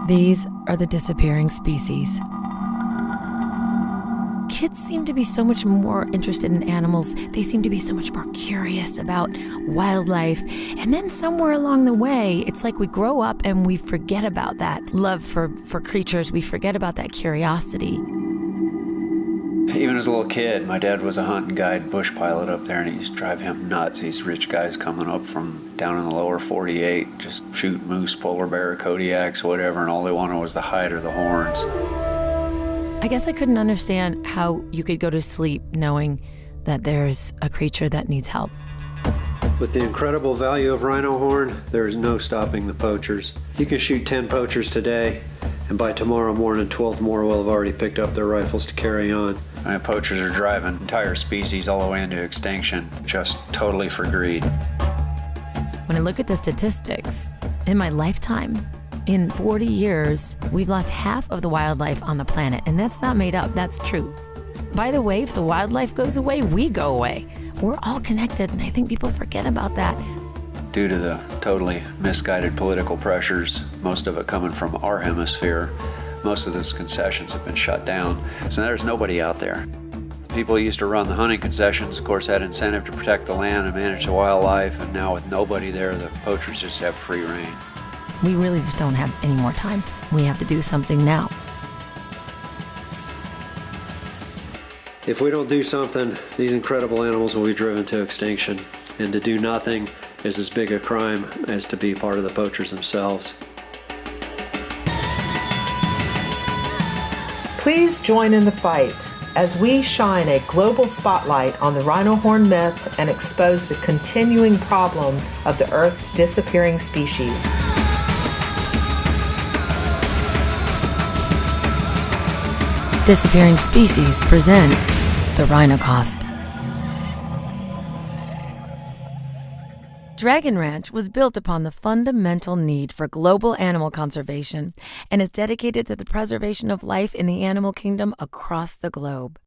These are the disappearing species. Kids seem to be so much more interested in animals. They seem to be so much more curious about wildlife. And then somewhere along the way, it's like we grow up and we forget about that love for creatures. We forget about that curiosity. Even as a little kid, my dad was a hunting guide bush pilot up there, and it used to drive him nuts. These rich guys coming up from down in the lower 48, just shoot moose, polar bear, Kodiaks, whatever, and all they wanted was the hide or the horns. I guess I couldn't understand how you could go to sleep knowing that there's a creature that needs help. With the incredible value of rhino horn, there is no stopping the poachers. You can shoot 10 poachers today, and by tomorrow morning, 12 more will have already picked up their rifles to carry on. And poachers are driving entire species all the way into extinction, just totally for greed. When I look at the statistics, in my lifetime, in 40 years, we've lost half of the wildlife on the planet, and that's not made up, that's true. By the way, if the wildlife goes away, we go away. We're all connected, and I think people forget about that. Due to the totally misguided political pressures, most of it coming from our hemisphere, most of those concessions have been shut down. So there's nobody out there. People who used to run the hunting concessions, of course, had incentive to protect the land and manage the wildlife, and now with nobody there, the poachers just have free rein. We really just don't have any more time. We have to do something now. If we don't do something, these incredible animals will be driven to extinction, and to do nothing is as big a crime as to be part of the poachers themselves. Please join in the fight as we shine a global spotlight on the rhino horn myth and expose the continuing problems of the Earth's disappearing species. Disappearing Species presents Therhinocaust. Dragon Ranch was built upon the fundamental need for global animal conservation and is dedicated to the preservation of life in the animal kingdom across the globe.